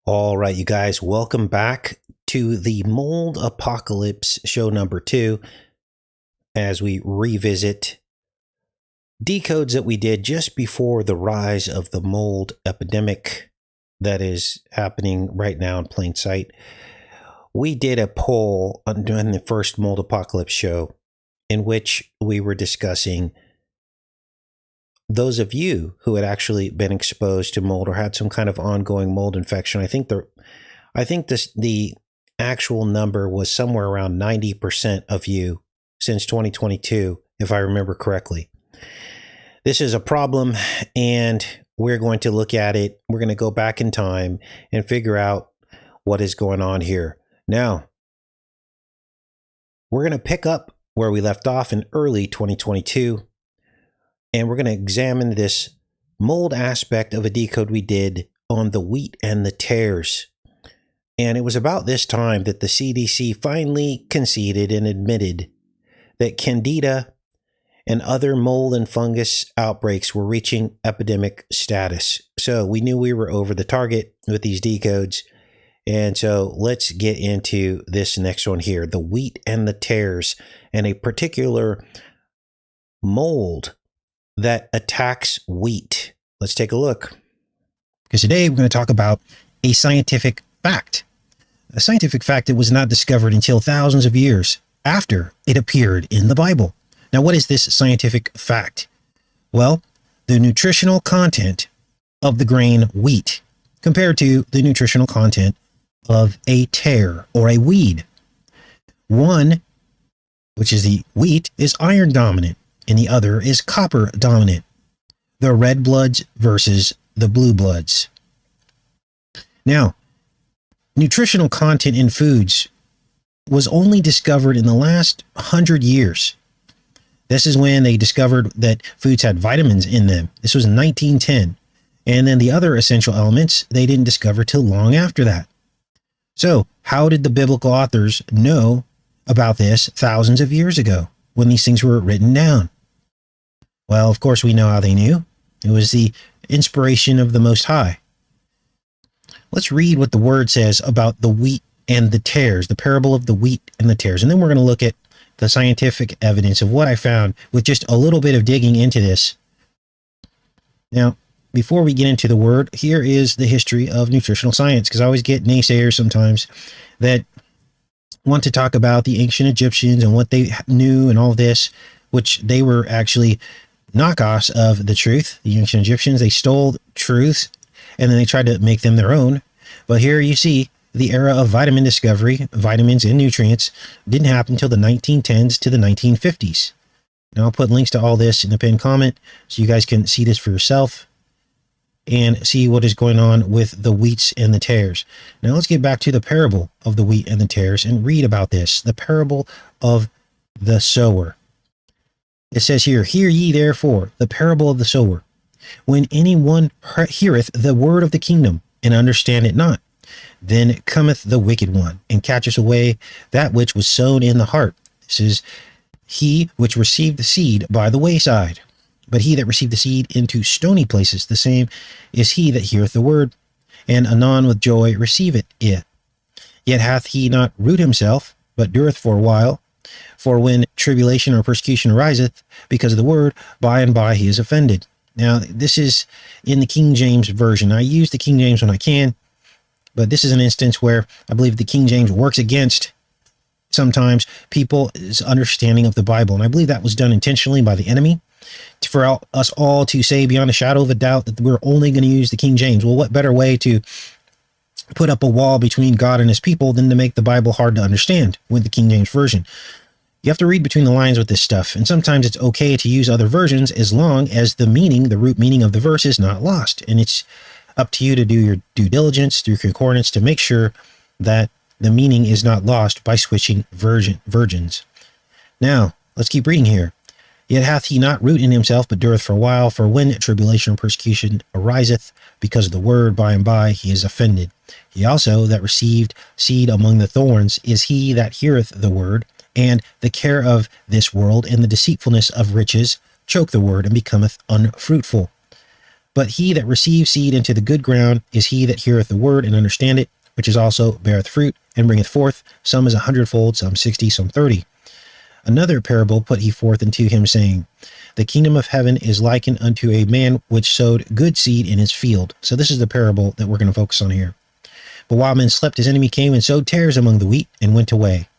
All right, you guys, welcome back to the Mold Apocalypse show number 2 as we revisit decodes that we did just before the rise of the mold epidemic that is happening right now in plain sight. We did a poll during the first Mold Apocalypse show in which we were discussing those of you who had actually been exposed to mold or had some kind of ongoing mold infection. I think the actual number was somewhere around 90% of you since 2022, if I remember correctly. This is a problem, and we're going to look at it. We're going to go back in time and figure out what is going on here. Now, we're going to pick up where we left off in early 2022. And we're going to examine this mold aspect of a decode we did on the wheat and the tares. And it was about this time that the CDC finally conceded and admitted that Candida and other mold and fungus outbreaks were reaching epidemic status. So we knew we were over the target with these decodes. And so let's get into this next one here, the wheat and the tares, and a particular mold that attacks wheat. Let's take a look. Because today we're going to talk about a scientific fact. A scientific fact that was not discovered until thousands of years after it appeared in the Bible. Now, what is this scientific fact? Well, the nutritional content of the grain wheat compared to the nutritional content of a tare or a weed. One, which is the wheat, is iron dominant, and the other is copper dominant. The red bloods versus the blue bloods. Now, nutritional content in foods was only discovered in the last 100 years. This is when they discovered that foods had vitamins in them. This was in 1910. And then the other essential elements they didn't discover till long after that. So, how did the biblical authors know about this thousands of years ago when these things were written down? Well, of course, we know how they knew. It was the inspiration of the Most High. Let's read what the word says about the wheat and the tares, the parable of the wheat and the tares. And then we're going to look at the scientific evidence of what I found with just a little bit of digging into this. Now, before we get into the word, here is the history of nutritional science, because I always get naysayers sometimes that want to talk about the ancient Egyptians and what they knew and all this, which they were actually knockoffs of the truth. The ancient Egyptians, they stole truths and then they tried to make them their own. But here you see the era of vitamin discovery, vitamins and nutrients, didn't happen until the 1910s to the 1950s. Now I'll put links to all this in the pinned comment so you guys can see this for yourself and see what is going on with the wheats and the tares. Now let's get back to the parable of the wheat and the tares and read about this, the parable of the sower. It says here, "Hear ye therefore the parable of the sower. When anyone heareth the word of the kingdom, and understand it not, then cometh the wicked one, and catcheth away that which was sown in the heart. This is he which received the seed by the wayside. But he that received the seed into stony places, the same is he that heareth the word, and anon with joy receiveth it. Yet hath he not root himself, but dureth for a while. For when tribulation or persecution ariseth because of the word, by and by he is offended." Now, this is in the King James Version. I use the King James when I can, but this is an instance where I believe the King James works against sometimes people's understanding of the Bible. And I believe that was done intentionally by the enemy for us all to say beyond a shadow of a doubt that we're only going to use the King James. Well, what better way to put up a wall between God and his people than to make the Bible hard to understand with the King James Version? You have to read between the lines with this stuff, and sometimes it's okay to use other versions as long as the meaning, the root meaning of the verse is not lost. And it's up to you to do your due diligence through concordance to make sure that the meaning is not lost by switching versions. Now, let's keep reading here. "Yet hath he not root in himself, but dureth for a while. For when tribulation or persecution ariseth because of the word, by and by he is offended. He also that received seed among the thorns is he that heareth the word, and the care of this world and the deceitfulness of riches choke the word and becometh unfruitful. But he that receives seed into the good ground is he that heareth the word and understand it, which is also beareth fruit and bringeth forth, some is 100-fold, some 60, some 30. Another parable put he forth unto him, saying, the kingdom of heaven is likened unto a man which sowed good seed in his field. So this is the parable that we're going to focus on here. But while men slept, his enemy came and sowed tares among the wheat and went away.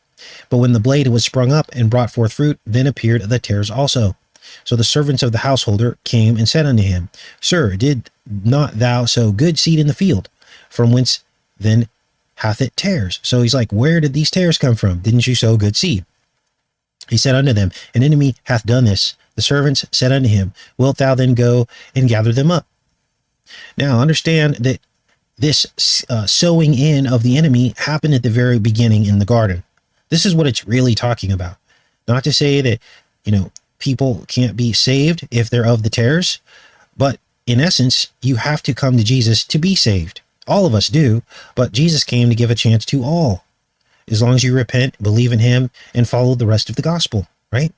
But when the blade was sprung up and brought forth fruit, then appeared the tares also. So the servants of the householder came and said unto him, Sir, did not thou sow good seed in the field? From whence then hath it tares? So he's like, where did these tares come from? Didn't you sow good seed? He said unto them, an enemy hath done this. The servants said unto him, wilt thou then go and gather them up? Now understand that this sowing in of the enemy happened at the very beginning in the garden. This is what it's really talking about. Not to say that, people can't be saved if they're of the tares, but in essence, you have to come to Jesus to be saved. All of us do, but Jesus came to give a chance to all, as long as you repent, believe in him, and follow the rest of the gospel, right?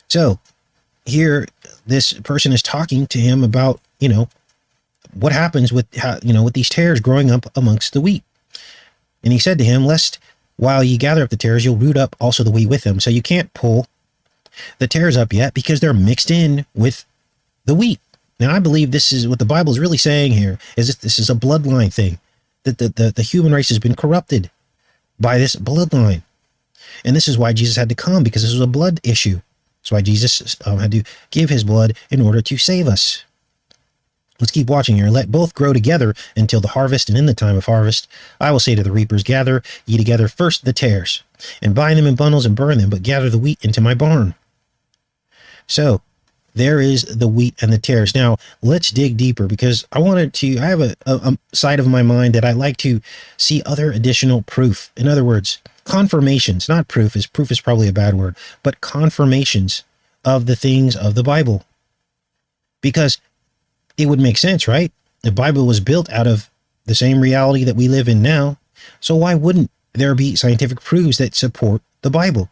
So here, this person is talking to him about, what happens with, with these tares growing up amongst the wheat. And he said to him, lest while ye gather up the tares, you'll root up also the wheat with them. So you can't pull the tares up yet because they're mixed in with the wheat. Now, I believe this is what the Bible is really saying here, is that this is a bloodline thing, that the human race has been corrupted by this bloodline. And this is why Jesus had to come, because this was a blood issue. That's why Jesus had to give his blood in order to save us. Let's keep watching here. Let both grow together until the harvest, and in the time of harvest, I will say to the reapers, gather ye together first the tares, and bind them in bundles and burn them, but gather the wheat into my barn. So there is the wheat and the tares. Now let's dig deeper, because I have a side of my mind that I like to see other additional proof. In other words, confirmations, not proof, is probably a bad word, but confirmations of the things of the Bible. Because it would make sense, right? The Bible was built out of the same reality that we live in now. So why wouldn't there be scientific proofs that support the Bible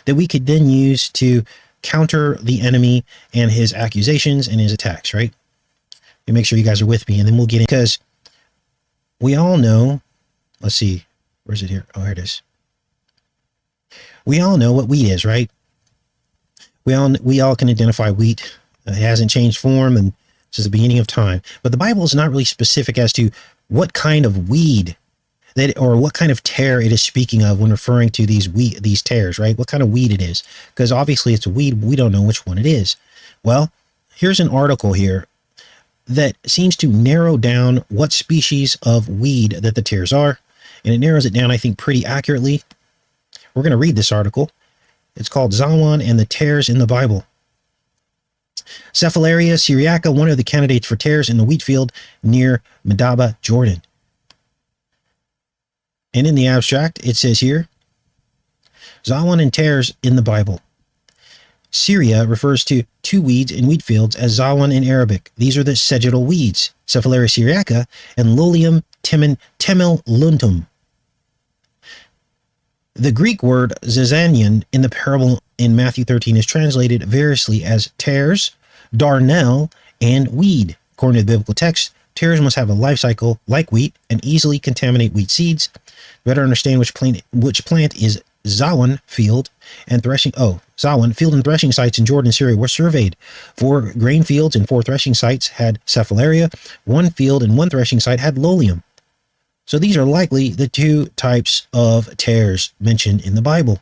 that we could then use to counter the enemy and his accusations and his attacks, right? And make sure you guys are with me, and then we'll get in, because we all know, let's see, where's it here? Oh, here it is. We all know what wheat is, right? We all can identify wheat. It hasn't changed form, and since the beginning of time. But the Bible is not really specific as to what kind of weed or what kind of tare it is speaking of when referring to these tares, right? What kind of weed it is, because obviously it's a weed. We don't know which one it is. Well, here's an article here that seems to narrow down what species of weed that the tares are, and it narrows it down, I think, pretty accurately. We're going to read this article. It's called Zawan and the Tares in the Bible. Cephalaria syriaca, one of the candidates for tares in the wheat field near Medaba, Jordan. And in the abstract, it says here, Zawan and tares in the Bible. Syria refers to two weeds in wheat fields as Zawan in Arabic. These are the sagittal weeds, Cephalaria syriaca and Lolium temeluntum. The Greek word zizanion in the parable in Matthew 13 is translated variously as tares, darnel, and weed. According to the biblical text, tares must have a life cycle like wheat and easily contaminate wheat seeds. Better understand which plant is Zawan field and threshing. Zawan field and threshing sites in Jordan, Syria were surveyed. 4 grain fields and 4 threshing sites had cephalaria. 1 field and 1 threshing site had lolium. So these are likely the 2 types of tares mentioned in the Bible.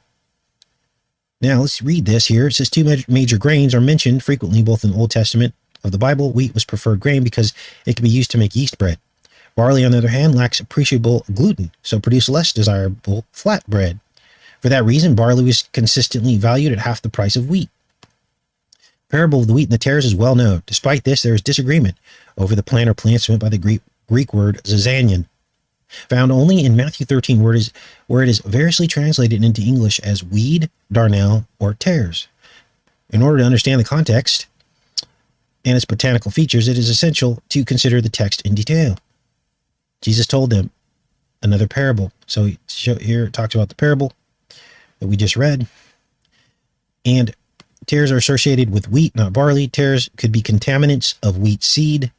Now let's read this here. It says 2 major grains are mentioned frequently both in the Old Testament of the Bible. Wheat was preferred grain because it can be used to make yeast bread. Barley, on the other hand, lacks appreciable gluten, so produce less desirable flat bread. For that reason, barley was consistently valued at half the price of wheat. The parable of the wheat and the tares is well known. Despite this, there is disagreement over the plant or plants meant by the Greek word zizanion, found only in Matthew 13, where it is variously translated into English as weed, darnel, or tares. In order to understand the context and its botanical features, it is essential to consider the text in detail. Jesus told them another parable. So here it talks about the parable that we just read. And tares are associated with wheat, not barley. Tares could be contaminants of wheat seed.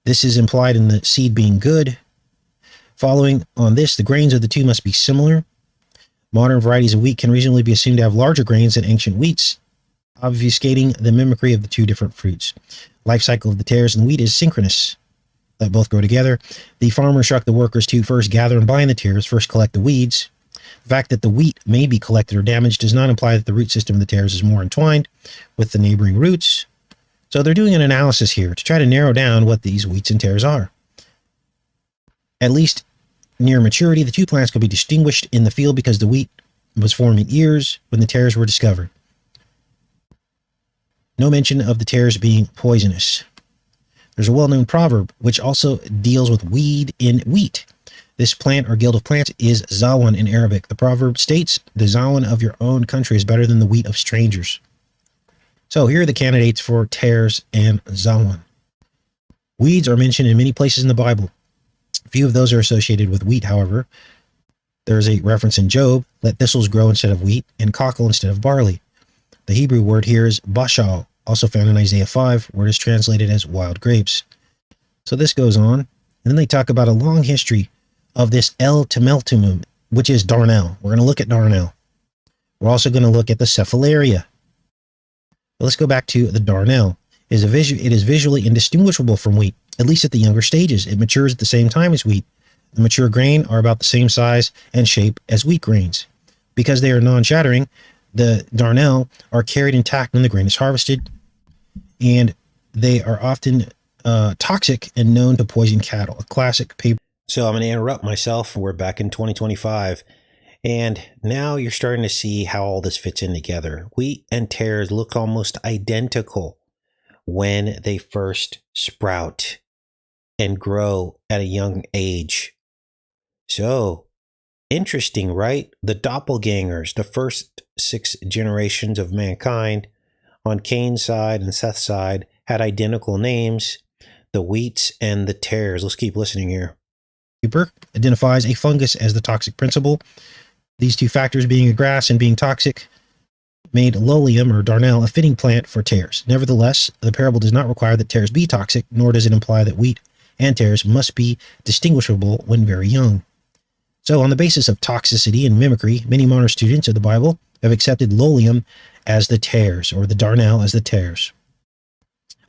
This is implied in the seed being good. Following on this, the grains of the two must be similar. Modern varieties of wheat can reasonably be assumed to have larger grains than ancient wheats, obfuscating the mimicry of the two different fruits. Life cycle of the tares and wheat is synchronous. Let both grow together. The farmer instructs the workers to first gather and bind the tares, first collect the weeds. The fact that the wheat may be collected or damaged does not imply that the root system of the tares is more entwined with the neighboring roots. So they're doing an analysis here to try to narrow down what these wheats and tares are. At least near maturity, the two plants could be distinguished in the field because the wheat was forming ears when the tares were discovered. No mention of the tares being poisonous. There's a well-known proverb which also deals with weed in wheat. This plant or guild of plants is zawan in Arabic. The proverb states, the zawan of your own country is better than the wheat of strangers. So here are the candidates for tares and zawan. Weeds are mentioned in many places in the Bible. Few of those are associated with wheat, however. There is a reference in Job, let thistles grow instead of wheat, and cockle instead of barley. The Hebrew word here is bashal, also found in Isaiah 5, where it is translated as wild grapes. So this goes on, and then they talk about a long history of this El Temeltumum, which is darnel. We're going to look at darnel. We're also going to look at the cephalaria. But let's go back to the darnel. It is visually indistinguishable from wheat, at least at the younger stages. It matures at the same time as wheat. The mature grain are about the same size and shape as wheat grains. Because they are non-shattering, the darnel are carried intact when the grain is harvested, and they are often toxic and known to poison cattle. A classic paper. So I'm going to interrupt myself. We're back in 2025, and now you're starting to see how all this fits in together. Wheat and tares look almost identical when they first sprout and grow at a young age. So interesting, right? The doppelgangers, the first 6 generations of mankind on Cain's side and Seth's side had identical names, the wheats and the tares. Let's keep listening here. Identifies a fungus as the toxic principle. These two factors, being a grass and being toxic, made lolium or darnel a fitting plant for tares. Nevertheless, the parable does not require that tares be toxic, nor does it imply that wheat and tares must be distinguishable when very young. So on the basis of toxicity and mimicry, many modern students of the Bible have accepted lolium as the tares, or the darnel as the tares.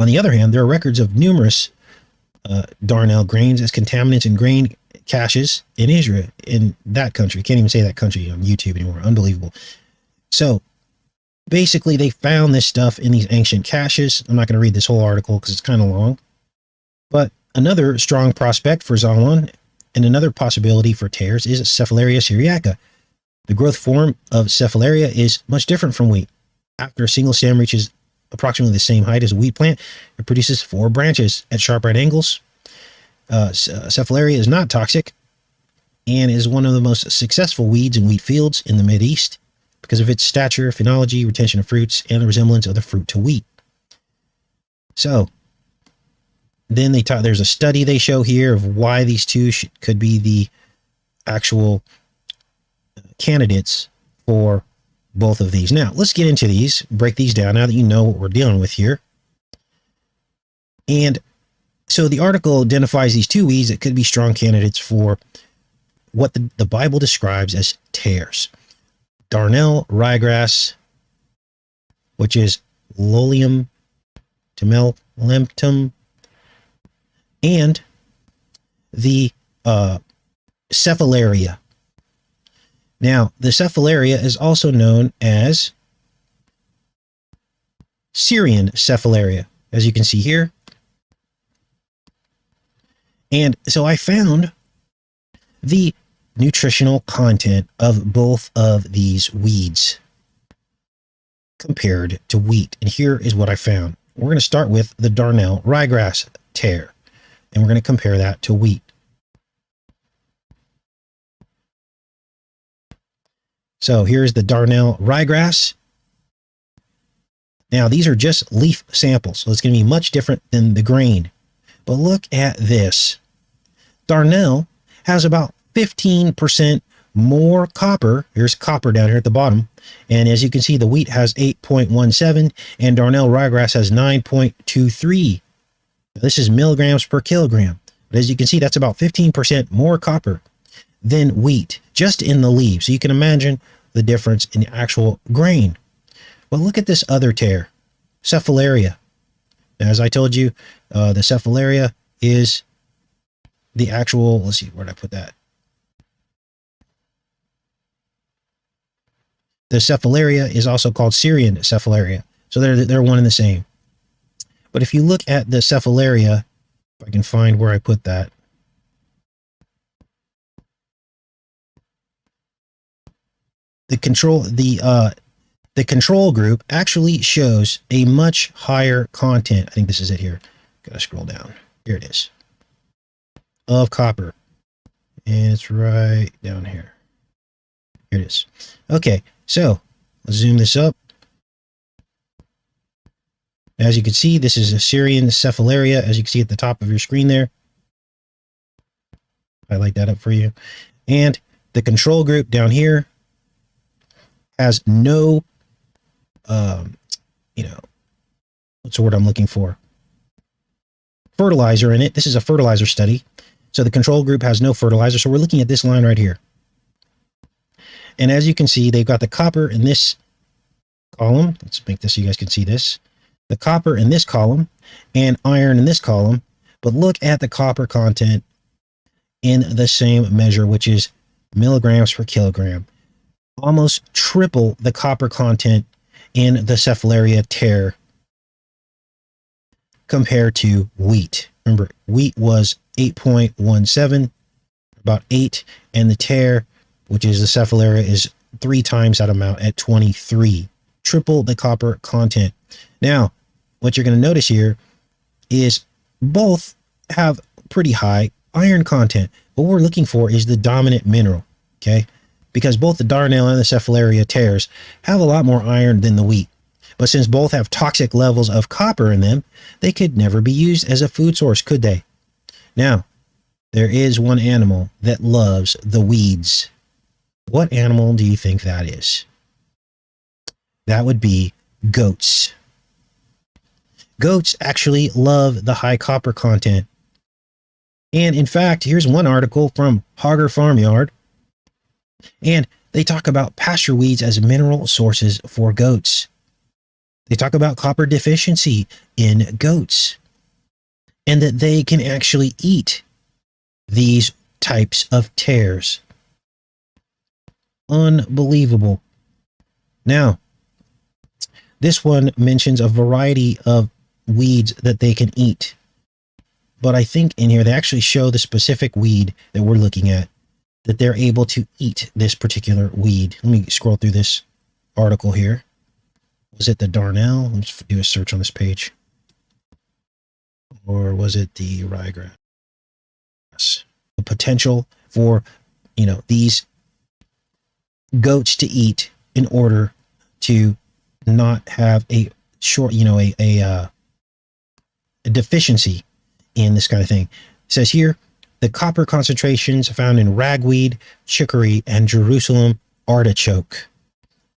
On the other hand, there are records of numerous darnel grains as contaminants in grain caches in Israel, in that country. Can't even say that country on YouTube anymore. Unbelievable. So basically, they found this stuff in these ancient caches. I'm not going to read this whole article because it's kind of long. But another strong prospect for zawan and another possibility for tares is Cephalaria syriaca. The growth form of Cephalaria is much different from wheat. After a single stem reaches approximately the same height as a wheat plant, it produces 4 branches at sharp right angles. Cephalaria is not toxic and is one of the most successful weeds in wheat fields in the Mideast because of its stature, phenology, retention of fruits, and the resemblance of the fruit to wheat. So then there's a study they show here of why these two could be the actual candidates for both of these. Now, let's get into these, break these down now that you know what we're dealing with here. And so the article identifies these 2 weeds that could be strong candidates for what the Bible describes as tares. Darnel ryegrass, which is Lolium temelemptum, and the cephalaria. Now, the cephalaria is also known as Syrian cephalaria, as you can see here. And so I found the nutritional content of both of these weeds compared to wheat. And here is what I found. We're going to start with the Darnel ryegrass tare, and we're going to compare that to wheat. So here's the Darnel ryegrass. Now, these are just leaf samples, so it's going to be much different than the grain. But look at this. Darnel has about 15% more copper. Here's copper down here at the bottom. And as you can see, the wheat has 8.17 and Darnel ryegrass has 9.23. This is milligrams per kilogram. But as you can see, that's about 15% more copper than wheat, just in the leaves. So you can imagine the difference in the actual grain. But look at this other tear, cephalaria. Now, as I told you, the cephalaria is the actual, let's see, where did I put that? The cephalaria is also called Syrian cephalaria. So they're one and the same. But if you look at the cephalaria, if I can find where I put that, the control group actually shows a much higher content. I think this is it here. Gotta scroll down. Here it is. Of copper. And it's right down here. Here it is. Okay, so let's zoom this up. As you can see, this is a Syrian cephalaria, as you can see at the top of your screen there. Highlight that up for you. And the control group down here has no, what's the word I'm looking for? Fertilizer in it. This is a fertilizer study. So the control group has no fertilizer. So we're looking at this line right here. And as you can see, they've got the copper in this column. Let's make this so you guys can see this. The copper in this column and iron in this column. But look at the copper content in the same measure, which is milligrams per kilogram. Almost triple the copper content in the cephalaria tear compared to wheat. Remember, wheat was 8.17, about 8, and the tear, which is the cephalaria, is 3 times that amount at 23. Triple the copper content. Now, what you're going to notice here is both have pretty high iron content. What we're looking for is the dominant mineral, okay? Because both the darnel and the cephalaria tears have a lot more iron than the wheat. But since both have toxic levels of copper in them, they could never be used as a food source, could they? Now, there is one animal that loves the weeds. What animal do you think that is? That would be goats. Goats actually love the high copper content. And in fact, here's one article from Hogger Farmyard. And they talk about pasture weeds as mineral sources for goats. They talk about copper deficiency in goats and that they can actually eat these types of tears. Unbelievable. Now, this one mentions a variety of weeds that they can eat. But I think in here they actually show the specific weed that we're looking at, that they're able to eat this particular weed. Let me scroll through this article here. Was it the darnel? Let's do a search on this page. Or was it the ryegrass? The potential for, these goats to eat in order to not have a short, a deficiency in this kind of thing. It says here, the copper concentrations found in ragweed, chicory, and Jerusalem artichoke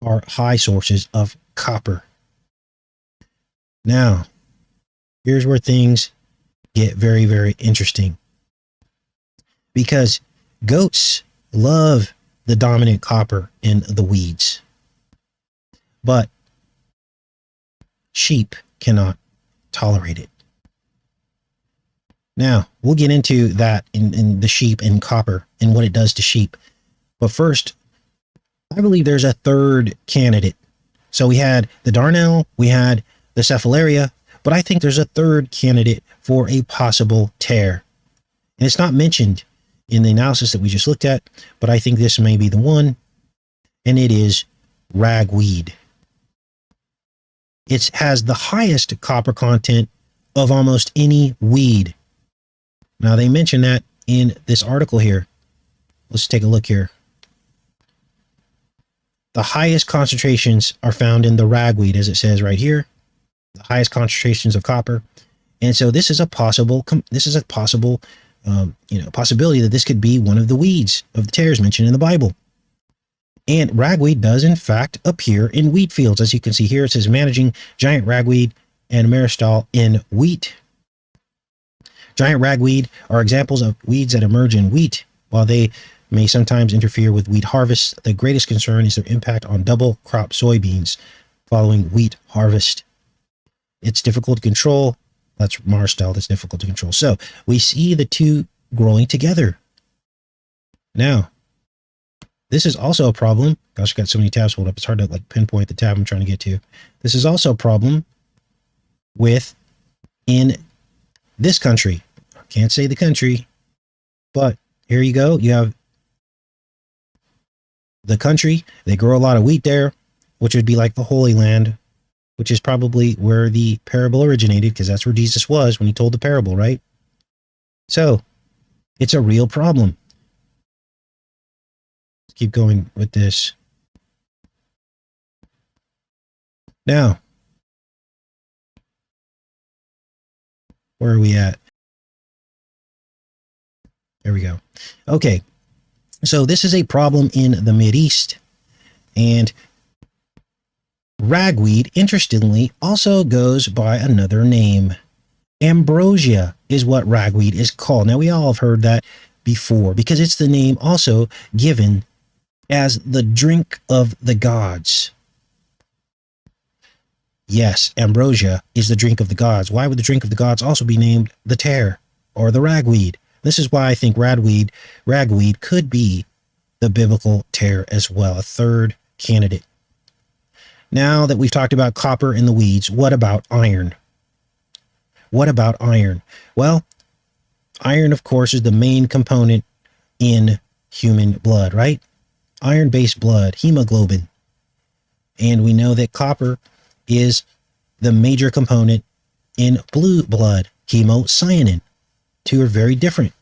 are high sources of copper. Now, here's where things get very, very interesting. Because goats love the dominant copper in the weeds. But sheep cannot tolerate it. Now, we'll get into that in the sheep and copper and what it does to sheep. But first, I believe there's a third candidate. So we had the darnel, we had the cephalaria, but I think there's a third candidate for a possible tear. And it's not mentioned in the analysis that we just looked at, but I think this may be the one, and it is ragweed. It has the highest copper content of almost any weed. Now, they mention that in this article here. Let's take a look here. The highest concentrations are found in the ragweed, as it says right here. The highest concentrations of copper. And so this is a possible, possibility that this could be one of the weeds of the tares mentioned in the Bible. And ragweed does, in fact, appear in wheat fields. As you can see here, it says managing giant ragweed and maristal in wheat. Giant ragweed are examples of weeds that emerge in wheat. While they may sometimes interfere with wheat harvest, the greatest concern is their impact on double crop soybeans following wheat harvest. It's difficult to control. That's Marstall. That's difficult to control. So we see the two growing together. Now, this is also a problem. Gosh, I've got so many tabs pulled up. It's hard to like pinpoint the tab I'm trying to get to. This is also a problem with in this country. I can't say the country, but here you go. You have the country. They grow a lot of wheat there, which would be like the Holy Land, which is probably where the parable originated, because that's where Jesus was when he told the parable, right? So it's a real problem. Let's keep going with this. Now, where are we at? There we go. Okay. So this is a problem in the Mideast, and ragweed, interestingly, also goes by another name. Ambrosia is what ragweed is called. Now, we all have heard that before because it's the name also given as the drink of the gods. Yes, ambrosia is the drink of the gods. Why would the drink of the gods also be named the tare or the ragweed? This is why I think ragweed could be the biblical tare as well, a third candidate. Now that we've talked about copper in the weeds, what about iron? What about iron? Well, iron, of course, is the main component in human blood, right? Iron-based blood, hemoglobin. And we know that copper is the major component in blue blood, hemocyanin. Two are very different.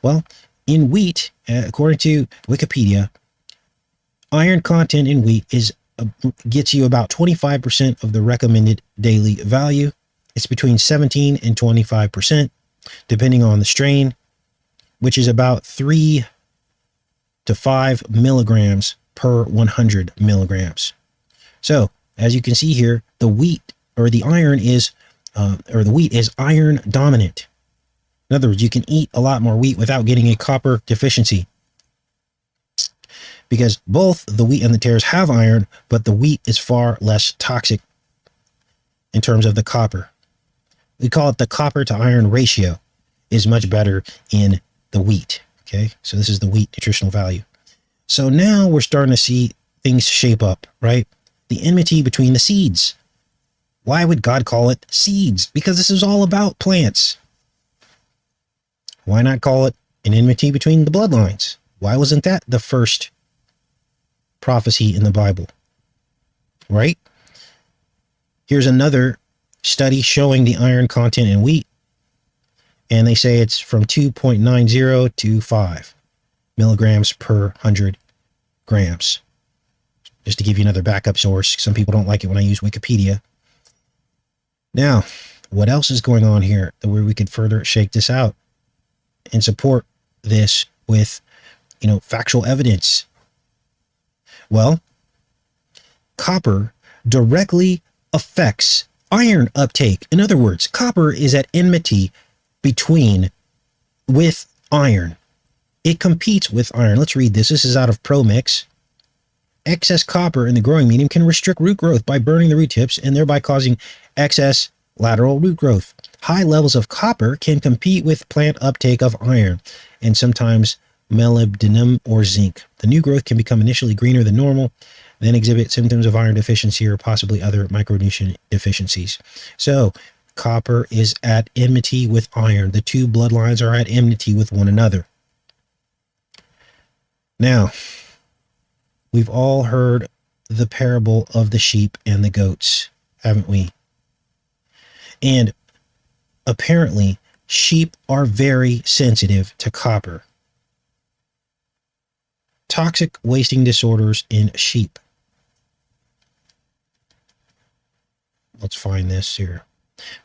Well, in wheat, according to Wikipedia, iron content in wheat gets you about 25% of the recommended daily value. It's between 17 and 25%, depending on the strain, which is about 3 to 5 milligrams per 100 milligrams. So, as you can see here, the wheat or the wheat is iron dominant. In other words, you can eat a lot more wheat without getting a copper deficiency, because both the wheat and the tares have iron, but the wheat is far less toxic in terms of the copper. We call it the copper to iron ratio is much better in the wheat. Okay, so this is the wheat nutritional value. So now we're starting to see things shape up, right? The enmity between the seeds. Why would God call it seeds? Because this is all about plants. Why not call it an enmity between the bloodlines? Why wasn't that the first prophecy in the Bible? Right? Here's another study showing the iron content in wheat, and they say it's from 2.90 to 5 milligrams per 100 grams. Just to give you another backup source. Some people don't like it when I use Wikipedia. Now, what else is going on here where we could further shake this out and support this with, factual evidence? Well, copper directly affects iron uptake. In other words, copper is at enmity with iron. It competes with iron. Let's read this. This is out of ProMix. Excess copper in the growing medium can restrict root growth by burning the root tips and thereby causing excess lateral root growth. High levels of copper can compete with plant uptake of iron and sometimes molybdenum or zinc. The new growth can become initially greener than normal, then exhibit symptoms of iron deficiency or possibly other micronutrient deficiencies. So, copper is at enmity with iron. The two bloodlines are at enmity with one another. Now, we've all heard the parable of the sheep and the goats, haven't we? And apparently, sheep are very sensitive to copper. Toxic wasting disorders in sheep. Let's find this here.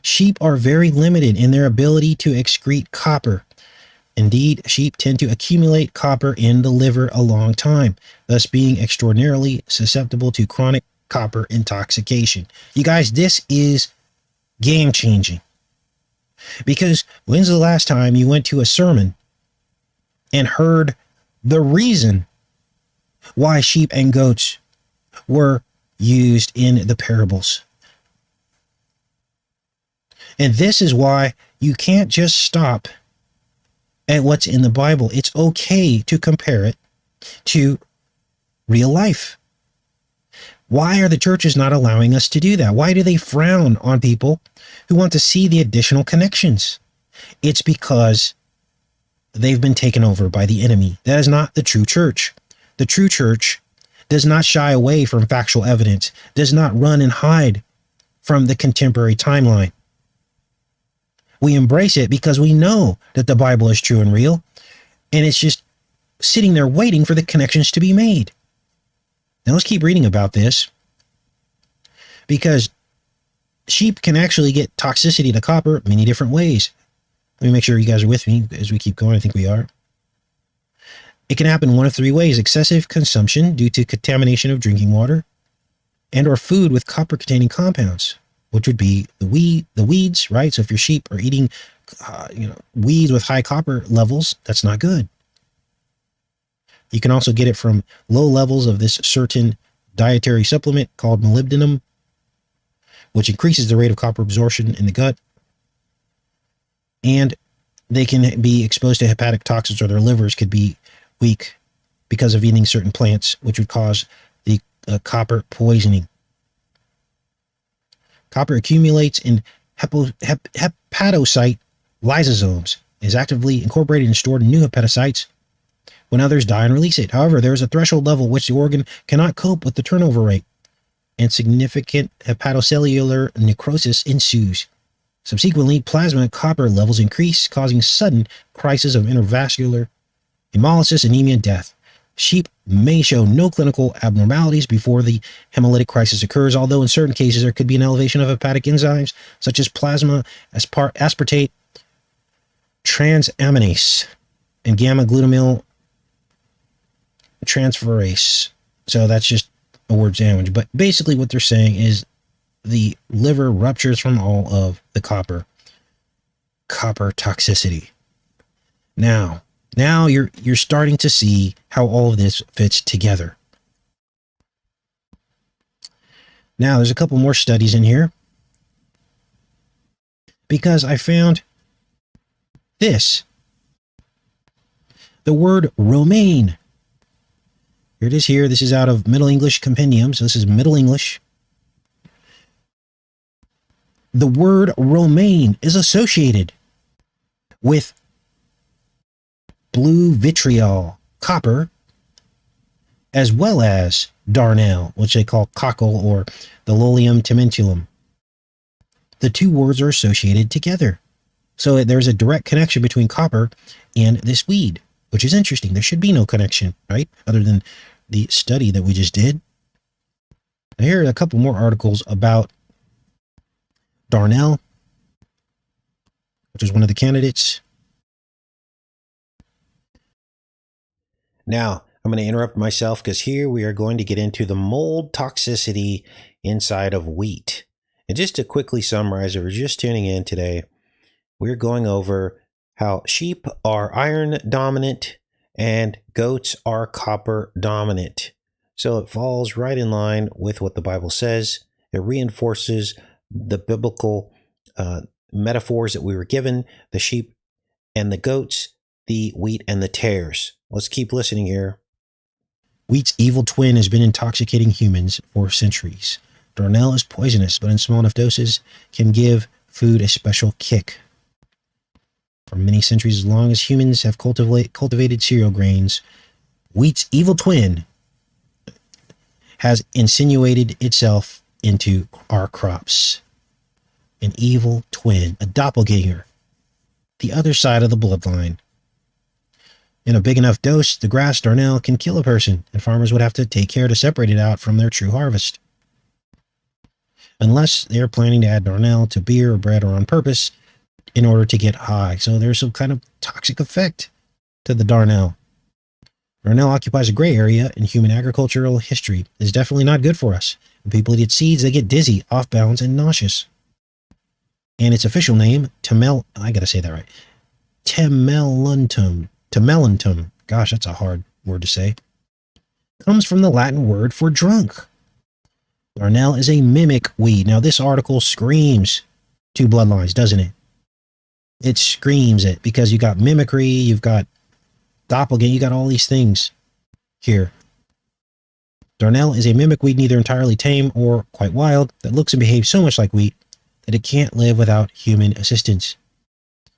Sheep are very limited in their ability to excrete copper. Indeed, sheep tend to accumulate copper in the liver a long time, thus being extraordinarily susceptible to chronic copper intoxication. You guys, this is game changing. Because when's the last time you went to a sermon and heard the reason why sheep and goats were used in the parables? And this is why you can't just stop at what's in the Bible. It's okay to compare it to real life. Why are the churches not allowing us to do that? Why do they frown on people who want to see the additional connections? It's because they've been taken over by the enemy. That is not the true church. The true church does not shy away from factual evidence, does not run and hide from the contemporary timeline. We embrace it because we know that the Bible is true and real, and it's just sitting there waiting for the connections to be made. Now let's keep reading about this, because sheep can actually get toxicity to copper many different ways. Let me make sure you guys are with me as we keep going. I think we are. It can happen one of three ways: excessive consumption due to contamination of drinking water and or food with copper-containing compounds, which would be the weeds, right? So if your sheep are eating weeds with high copper levels, that's not good. You can also get it from low levels of this certain dietary supplement called molybdenum, which increases the rate of copper absorption in the gut. And they can be exposed to hepatic toxins, or their livers could be weak because of eating certain plants, which would cause the copper poisoning. Copper accumulates in hepatocyte lysosomes, is actively incorporated and stored in new hepatocytes when others die and release it. However, there is a threshold level which the organ cannot cope with the turnover rate, and significant hepatocellular necrosis ensues. Subsequently, plasma copper levels increase, causing sudden crisis of intravascular hemolysis, anemia, and death. Sheep may show no clinical abnormalities before the hemolytic crisis occurs, although in certain cases there could be an elevation of hepatic enzymes such as plasma aspartate transaminase and gamma glutamyl transferase. So that's just a word sandwich. But basically what they're saying is the liver ruptures from all of the copper toxicity. Now you're starting to see how all of this fits together. Now there's a couple more studies in here, because I found this. The word romaine. Here it is here. This is out of Middle English Compendium. So this is Middle English. The word romaine is associated with blue vitriol, copper, as well as darnel, which they call cockle, or the lolium tementulum. The two words are associated together. So there's a direct connection between copper and this weed, which is interesting. There should be no connection, right? Other than the study that we just did. Now here are a couple more articles about darnel, which is one of the candidates. Now, I'm going to interrupt myself because here we are going to get into the mold toxicity inside of wheat. And just to quickly summarize, if you're just tuning in today, we're going over how sheep are iron dominant and goats are copper dominant. So it falls right in line with what the Bible says. It reinforces the biblical metaphors that we were given: the sheep and the goats, the wheat and the tares. Let's keep listening here. Wheat's evil twin has been intoxicating humans for centuries. Darnel is poisonous, but in small enough doses can give food a special kick. For many centuries, as long as humans have cultivated cereal grains, wheat's evil twin has insinuated itself into our crops. An evil twin, a doppelganger, the other side of the bloodline. In a big enough dose, the grass darnel can kill a person, and farmers would have to take care to separate it out from their true harvest. Unless they are planning to add darnel to beer or bread, or on purpose in order to get high. So there's some kind of toxic effect to the darnel. Darnel occupies a gray area in human agricultural history. It is definitely not good for us. When people eat its seeds, they get dizzy, off balance, and nauseous. and its official name, I gotta say that right, temellentum, gosh, that's a hard word to say, comes from the Latin word for drunk. Darnel is a mimic weed. Now, this article screams two bloodlines, doesn't it? It screams it, because you got mimicry, you've got doppelganger, you got all these things here. Darnel is a mimic weed, neither entirely tame or quite wild, that looks and behaves so much like wheat that it can't live without human assistance.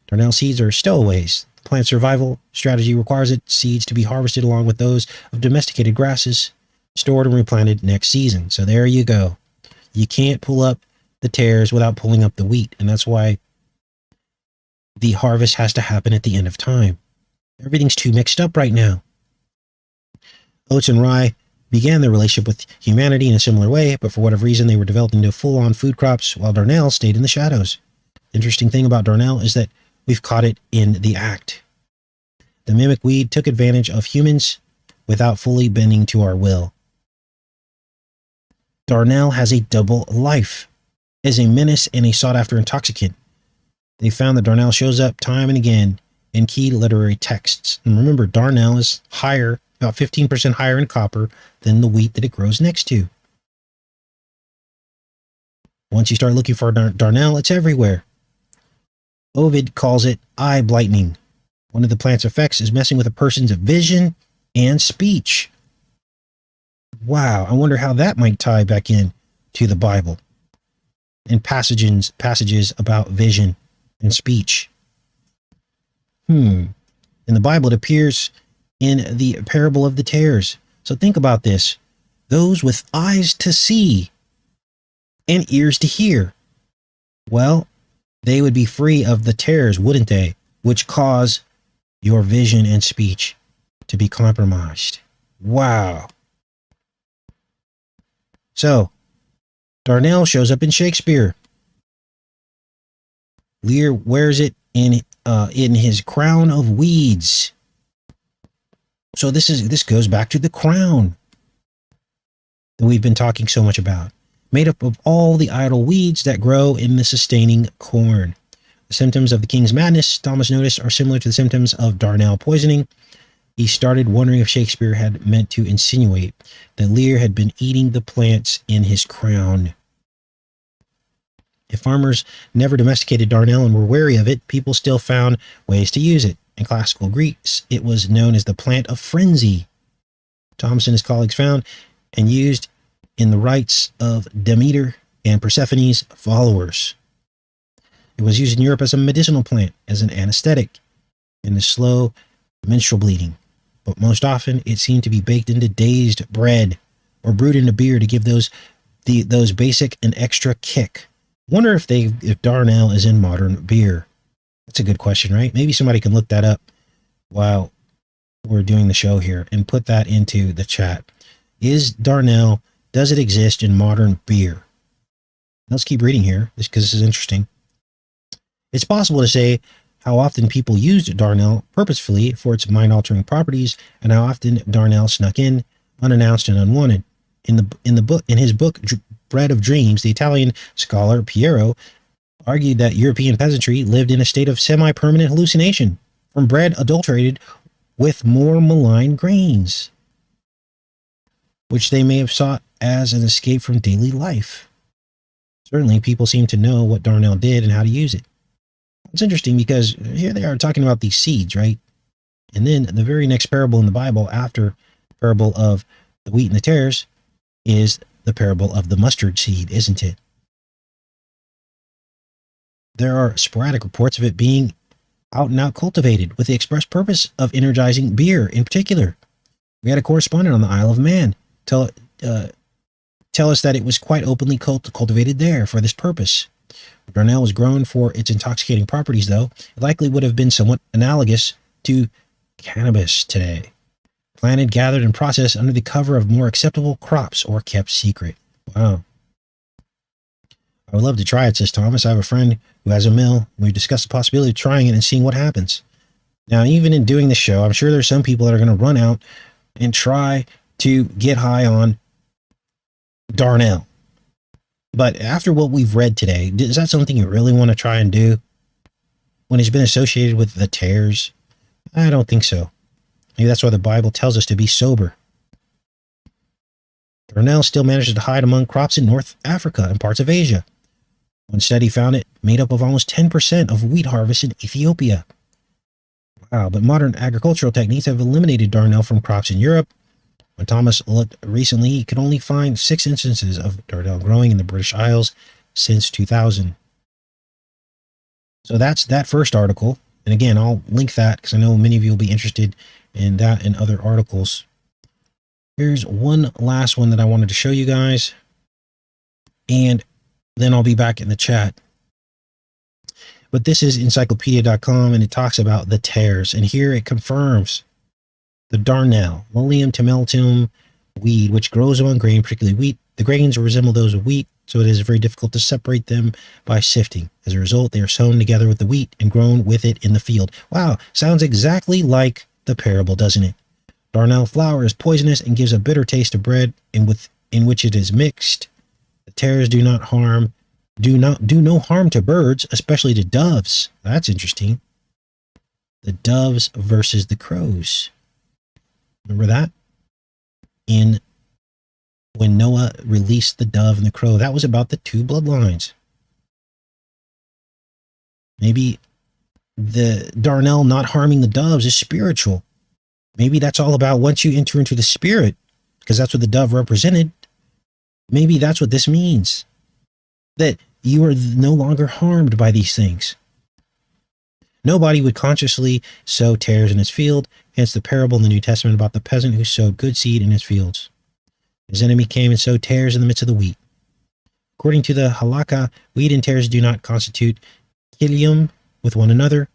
Darnel seeds are stowaways. The plant survival strategy requires its seeds to be harvested along with those of domesticated grasses, stored and replanted next season. So there you go. You can't pull up the tares without pulling up the wheat, and that's why the harvest has to happen at the end of time. Everything's too mixed up right now. Oats and rye began their relationship with humanity in a similar way, but for whatever reason they were developed into full-on food crops, while darnel stayed in the shadows. The interesting thing about darnel is that we've caught it in the act. The mimic weed took advantage of humans without fully bending to our will. Darnel has a double life. As a menace and a sought-after intoxicant, they found that darnel shows up time and again in key literary texts. And remember, darnel is higher, about 15% higher in copper than the wheat that it grows next to. Once you start looking for darnel, it's everywhere. Ovid calls it eye blightening. One of the plant's effects is messing with a person's vision and speech. Wow, I wonder how that might tie back in to the Bible and passages about vision and speech. In the Bible, it appears in the parable of the tares. So think about this. Those with eyes to see and ears to hear. Well, they would be free of the tares, wouldn't they? Which cause your vision and speech to be compromised. Wow. So, darnel shows up in Shakespeare. Lear wears it in his crown of weeds. So this goes back to the crown that we've been talking so much about, made up of all the idle weeds that grow in the sustaining corn. The symptoms of the king's madness, Thomas noticed, are similar to the symptoms of darnel poisoning. He started wondering if Shakespeare had meant to insinuate that Lear had been eating the plants in his crown. If farmers never domesticated darnel and were wary of it, people still found ways to use it. In classical Greece, it was known as the plant of frenzy. Thomas and his colleagues found and used in the rites of Demeter and Persephone's followers. It was used in Europe as a medicinal plant, as an anesthetic, in the slow menstrual bleeding. But most often, it seemed to be baked into dazed bread or brewed into beer to give those basic an extra kick. Wonder if darnel is in modern beer. That's a good question, right? Maybe somebody can look that up while we're doing the show here and put that into the chat. Does it exist in modern beer? Let's keep reading here, because this is interesting. It's possible to say how often people used darnel purposefully for its mind-altering properties, and how often darnel snuck in, unannounced and unwanted. In his book Bread of Dreams, the Italian scholar Piero argued that European peasantry lived in a state of semi-permanent hallucination from bread adulterated with more malign grains, which they may have sought as an escape from daily life. Certainly, people seem to know what darnel did and how to use it. It's interesting because here they are talking about these seeds, right? And then the very next parable in the Bible, after the parable of the wheat and the tares, is the parable of the mustard seed, isn't it? There are sporadic reports of it being out and out cultivated with the express purpose of energizing beer in particular. We had a correspondent on the Isle of Man tell us that it was quite openly cultivated there for this purpose. Darnel was grown for its intoxicating properties, though. It likely would have been somewhat analogous to cannabis today. Planted, gathered, and processed under the cover of more acceptable crops or kept secret. Wow. I would love to try it, says Thomas. I have a friend who has a mill. We've discussed the possibility of trying it and seeing what happens. Now, even in doing the show, I'm sure there's some people that are going to run out and try to get high on darnel. But after what we've read today, is that something you really want to try and do when it's been associated with the tares? I don't think so. Maybe that's why the Bible tells us to be sober. Darnel still manages to hide among crops in North Africa and parts of Asia. One study found it made up of almost 10% of wheat harvests in Ethiopia. Wow, but modern agricultural techniques have eliminated darnel from crops in Europe. When Thomas looked recently, he could only find 6 instances of darnel growing in the British Isles since 2000. So that's that first article. And again, I'll link that because I know many of you will be interested in that and other articles. Here's one last one that I wanted to show you guys. And then I'll be back in the chat. But this is encyclopedia.com, and it talks about the tares. And here it confirms the darnel, Lolium temellatum weed, which grows among grain, particularly wheat. The grains resemble those of wheat, so it is very difficult to separate them by sifting. As a result, they are sown together with the wheat and grown with it in the field. Wow, sounds exactly like the parable, doesn't it? Darnel flour is poisonous and gives a bitter taste to bread in which it is mixed. The tares do no harm to birds, especially to doves. That's interesting. The doves versus the crows. Remember that? When Noah released the dove and the crow, that was about the two bloodlines. Maybe the darnel not harming the doves is spiritual. Maybe that's all about once you enter into the spirit, because that's what the dove represented. Maybe that's what this means. That you are no longer harmed by these things. Nobody would consciously sow tares in his field, hence the parable in the New Testament about the peasant who sowed good seed in his fields. His enemy came and sowed tares in the midst of the wheat. According to the halakha, wheat and tares do not constitute kilium with one another.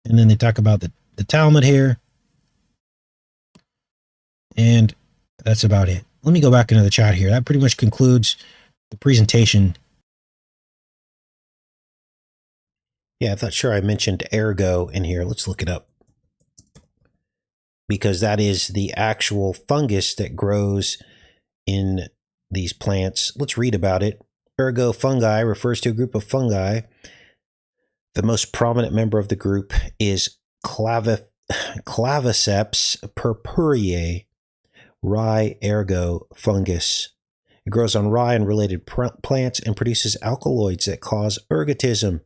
And then they talk about the Talmud here. And that's about it. Let me go back into the chat here. That pretty much concludes the presentation. Yeah, I thought sure I mentioned ergo in here. Let's look it up. Because that is the actual fungus that grows in these plants. Let's read about it. Ergo fungi refers to a group of fungi. The most prominent member of the group is Claviceps purpureae, rye ergo fungus. It grows on rye and related plants and produces alkaloids that cause ergotism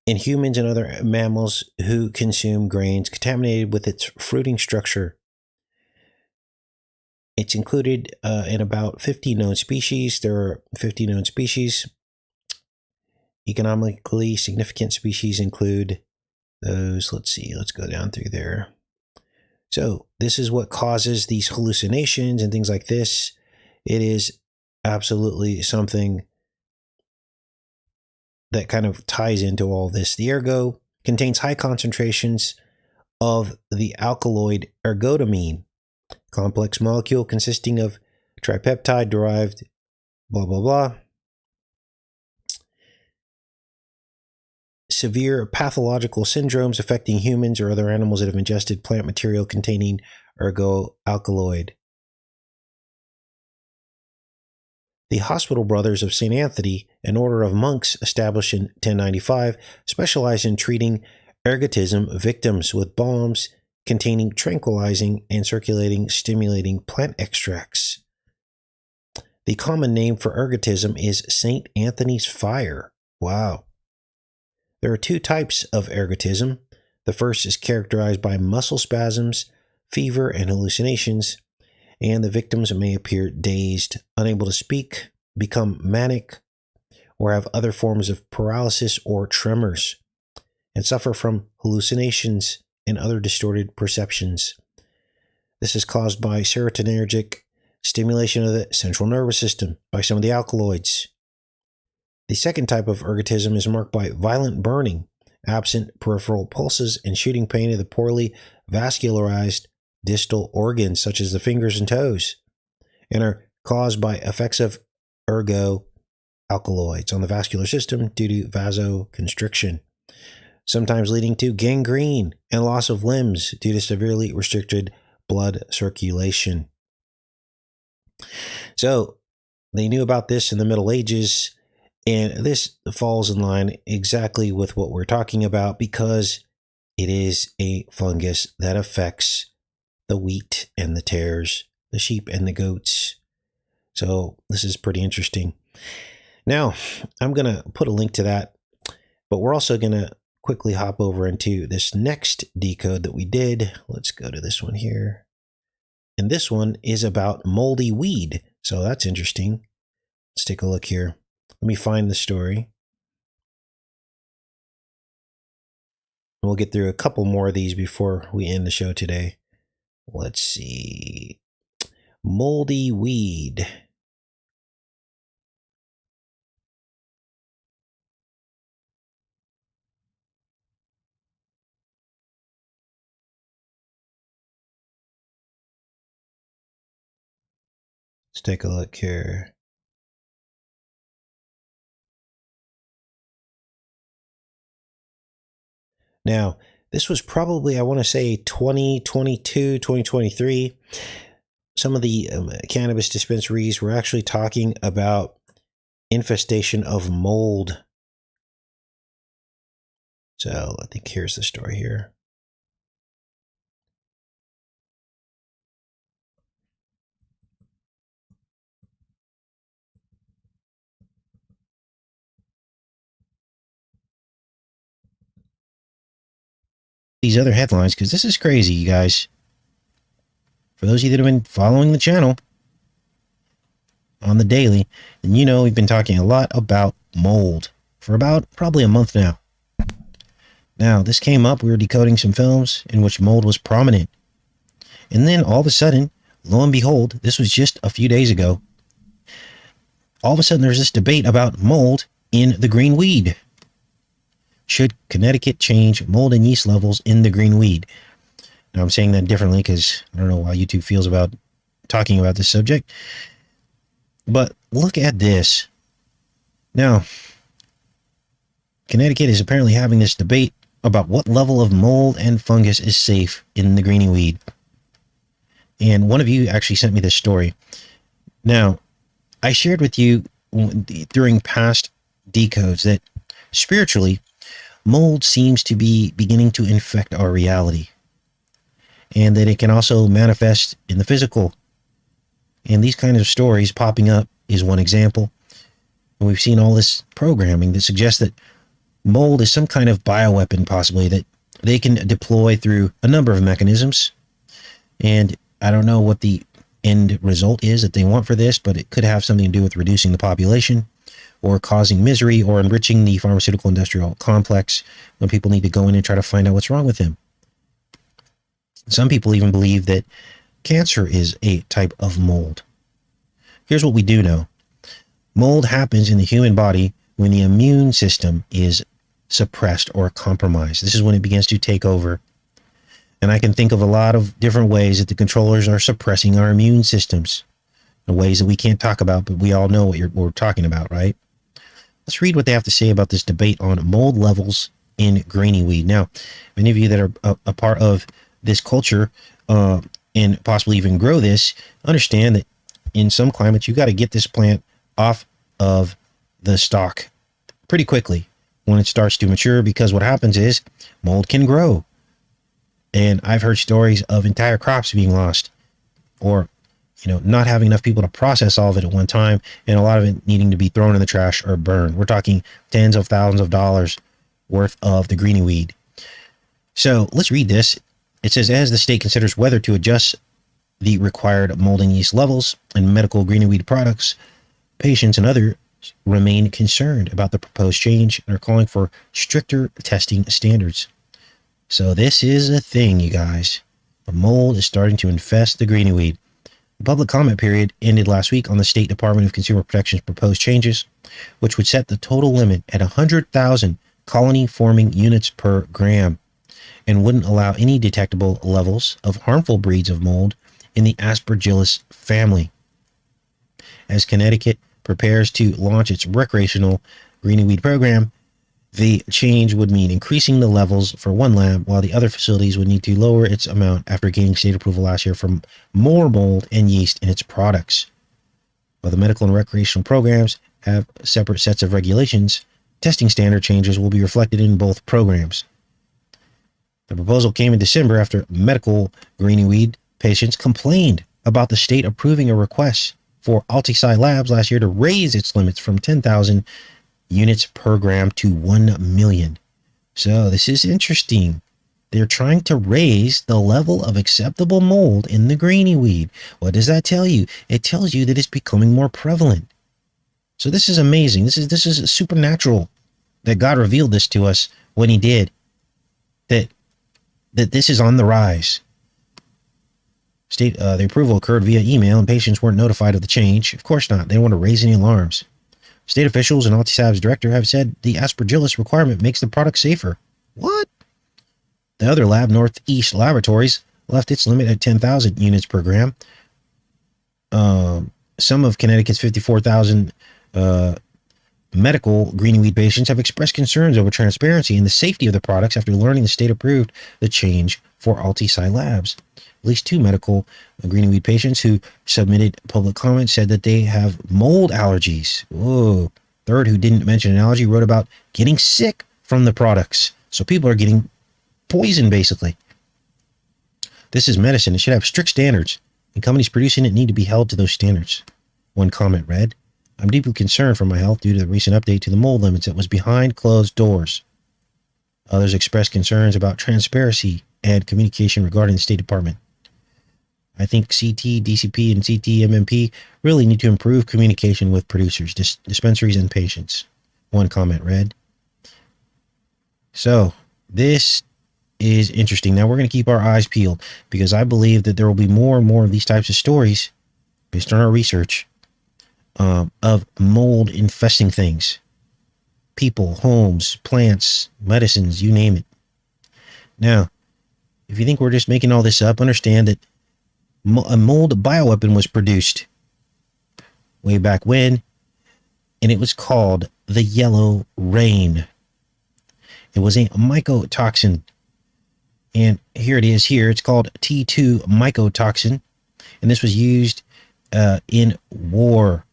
in humans and other mammals who consume grains contaminated with its fruiting structure. It's included in about 50 known species. There are 50 known species. Economically significant species include those. Let's see. Let's go down through there. So this is what causes these hallucinations and things like this. It is absolutely something that kind of ties into all this. The ergo contains high concentrations of the alkaloid ergotamine, complex molecule consisting of tripeptide derived blah blah blah. Severe pathological syndromes affecting humans or other animals that have ingested plant material containing ergo alkaloid. The Hospital Brothers of St. Anthony, an order of monks established in 1095, specialized in treating ergotism victims with balms containing tranquilizing and circulating stimulating plant extracts. The common name for ergotism is St. Anthony's fire. Wow. There are two types of ergotism. The first is characterized by muscle spasms, fever, and hallucinations, and the victims may appear dazed, unable to speak, become manic, or have other forms of paralysis or tremors, and suffer from hallucinations and other distorted perceptions. This is caused by serotonergic stimulation of the central nervous system by some of the alkaloids. The second type of ergotism is marked by violent burning, absent peripheral pulses, and shooting pain of the poorly vascularized distal organs such as the fingers and toes, and are caused by effects of ergo alkaloids on the vascular system due to vasoconstriction, sometimes leading to gangrene and loss of limbs due to severely restricted blood circulation. So They knew about this in the Middle Ages, and this falls in line exactly with what we're talking about because it is a fungus that affects the wheat and the tares, the sheep and the goats. So this is pretty interesting. Now, I'm going to put a link to that, but we're also going to quickly hop over into this next decode that we did. Let's go to this one here. And this one is about moldy weed. So that's interesting. Let's take a look here. Let me find the story. We'll get through a couple more of these before we end the show today. Let's see. Moldy weed. Let's take a look here. Now, this was probably, I want to say 2022, 2023. Some of the cannabis dispensaries were actually talking about infestation of mold. So I think here's the story here. These other headlines, because this is crazy, you guys. For those of you that have been following the channel on the daily, then you know we've been talking a lot about mold for about probably a month now. Now, this came up, we were decoding some films in which mold was prominent. And then all of a sudden, lo and behold, this was just a few days ago, all of a sudden there's this debate about mold in the green weed. Should Connecticut change mold and yeast levels in the green weed? Now, I'm saying that differently because I don't know how YouTube feels about talking about this subject. But look at this. Now, Connecticut is apparently having this debate about what level of mold and fungus is safe in the greeny weed. And one of you actually sent me this story. Now, I shared with you during past decodes that spiritually, mold seems to be beginning to infect our reality, and that it can also manifest in the physical. And these kind of stories popping up is one example. And we've seen all this programming that suggests that mold is some kind of bioweapon, possibly, that they can deploy through a number of mechanisms. And I don't know what the end result is that they want for this, but it could have something to do with reducing the population, or causing misery, or enriching the pharmaceutical industrial complex when people need to go in and try to find out what's wrong with them. Some people even believe that cancer is a type of mold. Here's what we do know. Mold happens in the human body when the immune system is suppressed or compromised. This is when it begins to take over. And I can think of a lot of different ways that the controllers are suppressing our immune systems in ways that we can't talk about, but we all know what we're talking about, right? Let's read what they have to say about this debate on mold levels in grainy weed. Now, many of you that are a part of this culture and possibly even grow this, understand that in some climates, you got to get this plant off of the stalk pretty quickly when it starts to mature, because what happens is mold can grow. And I've heard stories of entire crops being lost, or not having enough people to process all of it at one time, and a lot of it needing to be thrown in the trash or burned. We're talking tens of thousands of dollars worth of the greeny weed. So let's read this. It says, as the state considers whether to adjust the required mold and yeast levels in medical greeny weed products, patients and others remain concerned about the proposed change and are calling for stricter testing standards. So this is a thing, you guys. The mold is starting to infest the greeny weed. The public comment period ended last week on the State Department of Consumer Protection's proposed changes, which would set the total limit at 100,000 colony-forming units per gram, and wouldn't allow any detectable levels of harmful breeds of mold in the Aspergillus family. As Connecticut prepares to launch its recreational greeny weed program, the change would mean increasing the levels for one lab, while the other facilities would need to lower its amount after gaining state approval last year for more mold and yeast in its products. While the medical and recreational programs have separate sets of regulations, testing standard changes will be reflected in both programs. The proposal came in December after medical greening weed patients complained about the state approving a request for Algorithmns Labs last year to raise its limits from 10,000 units per gram to 1 million. So this is interesting. They're trying to raise the level of acceptable mold in the greenie weed. What does that tell you? It tells you that it's becoming more prevalent. So this is amazing. This is supernatural that God revealed this to us when he did. That this is on the rise. The approval occurred via email and patients weren't notified of the change. Of course not. They don't want to raise any alarms. State officials and Algorithmns director have said the aspergillus requirement makes the product safer. What? The other lab, Northeast Laboratories, left its limit at 10,000 units per gram. Some of Connecticut's 54,000 medical greening weed patients have expressed concerns over transparency and the safety of the products after learning the state approved the change for Algorithmns Labs. At least 2 medical greening weed patients who submitted public comments said that they have mold allergies. Whoa. Third, who didn't mention an allergy, wrote about getting sick from the products. So people are getting poisoned, basically. This is medicine. It should have strict standards, and companies producing it need to be held to those standards. One comment read, I'm deeply concerned for my health due to the recent update to the mold limits that was behind closed doors. Others expressed concerns about transparency and communication regarding the State Department. I think CT, DCP, and CT-MMP really need to improve communication with producers, dispensaries, and patients. One comment read. So, this is interesting. Now, we're going to keep our eyes peeled because I believe that there will be more and more of these types of stories based on our research of mold infesting things. People, homes, plants, medicines, you name it. Now, if you think we're just making all this up, understand that a mold bioweapon was produced way back when, and it was called the yellow rain. It was a mycotoxin, and here it is here. It's called T2 mycotoxin, and this was used in war.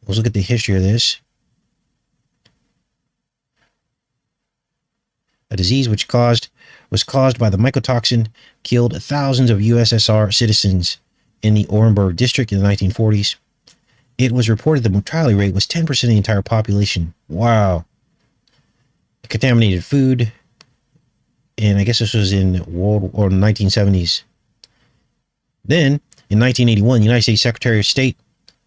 Let's look at the history of this. A disease which was caused by the mycotoxin killed thousands of USSR citizens in the Orenburg district in the 1940s. It was reported the mortality rate was 10% of the entire population. Wow. Contaminated food. And I guess this was in World War 1970s. Then, in 1981, the United States Secretary of State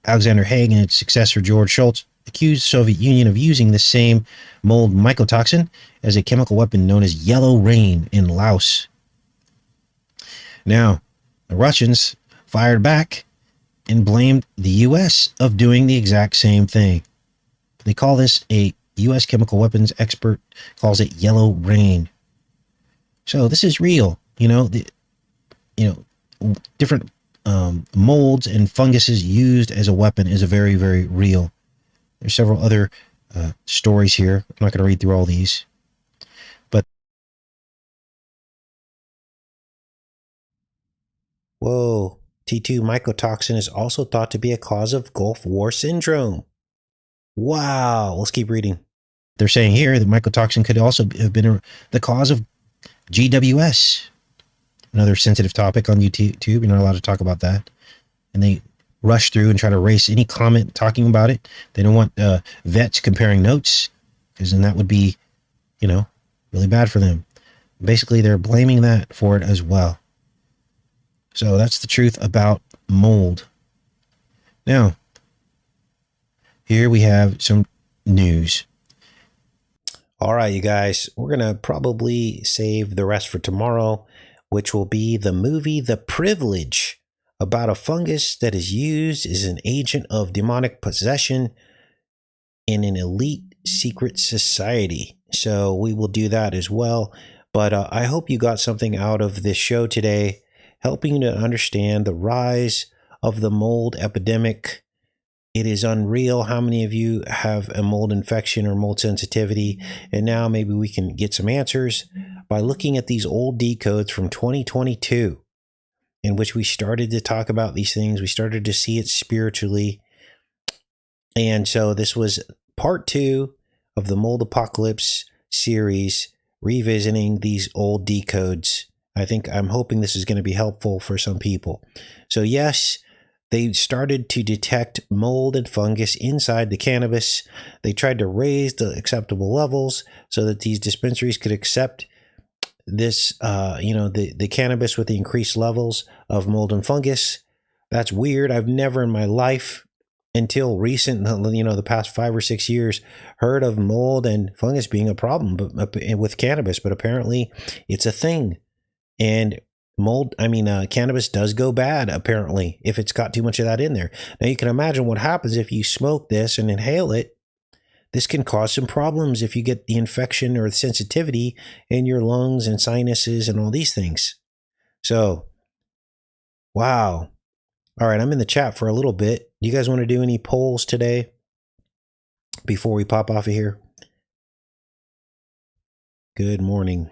Alexander Haig and its successor George Shultz accused the Soviet Union of using the same mold mycotoxin as a chemical weapon known as yellow rain in Laos. Now, the Russians fired back and blamed the U.S. of doing the exact same thing. They call this a U.S. chemical weapons expert calls it yellow rain. So this is real. Different molds and funguses used as a weapon is a very, very real. There's several other stories here. I'm not going to read through all these. But Whoa. T2 mycotoxin is also thought to be a cause of Gulf War syndrome. Wow. Let's keep reading. They're saying here that mycotoxin could also have been the cause of GWS. Another sensitive topic on YouTube. You're not allowed to talk about that. And they rush through and try to erase any comment talking about it. They don't want vets comparing notes, because then that would be, really bad for them. Basically, they're blaming that for it as well. So that's the truth about mold. Now, here we have some news. All right, you guys, we're going to probably save the rest for tomorrow, which will be the movie The Privilege, about a fungus that is used as an agent of demonic possession in an elite secret society. So we will do that as well. But I hope you got something out of this show today, helping you to understand the rise of the mold epidemic. It is unreal how many of you have a mold infection or mold sensitivity. And now maybe we can get some answers by looking at these old decodes from 2022, in which we started to talk about these things. We started to see it spiritually. And so this was part 2 of the Mold Apocalypse series, revisiting these old decodes. I'm hoping this is going to be helpful for some people. So yes, they started to detect mold and fungus inside the cannabis. They tried to raise the acceptable levels so that these dispensaries could accept this, the cannabis with the increased levels of mold and fungus. That's weird. I've never in my life, until recent, the past 5 or 6 years, heard of mold and fungus being a problem with cannabis, but apparently it's a thing. And cannabis does go bad, apparently, if it's got too much of that in there. Now, you can imagine what happens if you smoke this and inhale it. This can cause some problems if you get the infection or the sensitivity in your lungs and sinuses and all these things. So, wow. All right, I'm in the chat for a little bit. Do you guys want to do any polls today before we pop off of here? Good morning.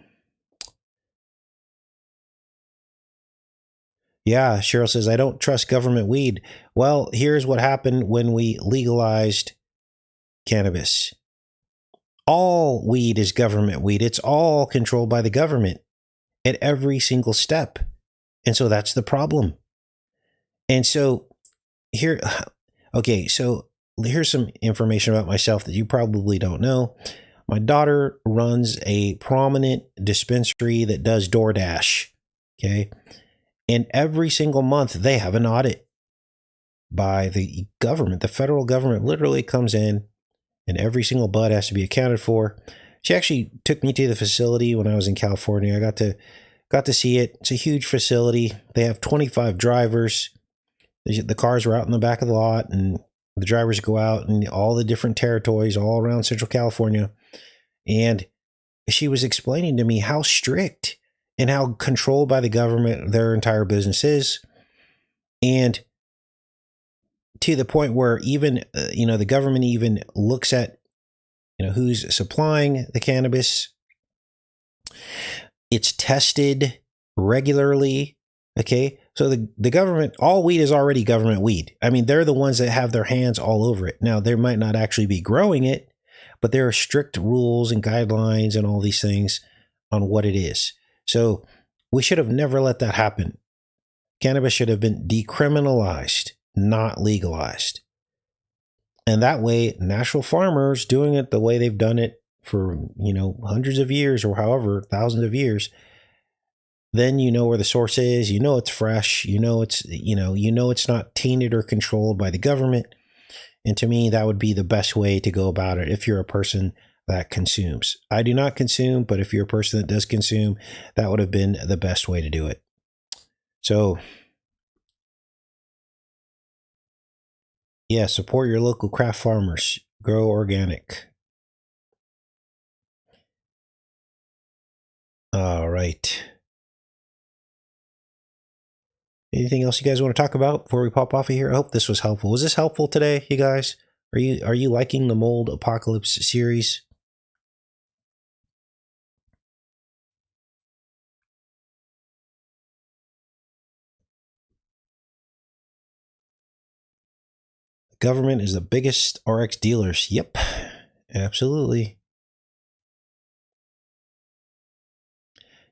Yeah, Cheryl says, I don't trust government weed. Well, here's what happened when we legalized cannabis. All weed is government weed. It's all controlled by the government at every single step. And so that's the problem. And so here's some information about myself that you probably don't know. My daughter runs a prominent dispensary that does DoorDash. Okay. And every single month they have an audit by the government. The federal government literally comes in and every single bud has to be accounted for. She actually took me to the facility when I was in California. I got to see it. It's a huge facility. They have 25 drivers. The cars are out in the back of the lot, and the drivers go out in all the different territories all around Central California. And she was explaining to me how strict and how controlled by the government their entire business is. And to the point where even, the government even looks at, who's supplying the cannabis. It's tested regularly. Okay. So the government, all weed is already government weed. I mean, they're the ones that have their hands all over it. Now, they might not actually be growing it, but there are strict rules and guidelines and all these things on what it is. So we should have never let that happen. Cannabis should have been decriminalized, not legalized. And that way, natural farmers doing it the way they've done it for, hundreds of years or however, thousands of years, then you know where the source is, it's fresh, it's not tainted or controlled by the government. And to me, that would be the best way to go about it if you're a person that consumes. I do not consume, but if you're a person that does consume, that would have been the best way to do it. So, yeah, support your local craft farmers. Grow organic. All right. Anything else you guys want to talk about before we pop off of here? I hope this was helpful. Was this helpful today, you guys? Are you liking the Mold Apocalypse series? Government is the biggest RX dealers. Yep, absolutely.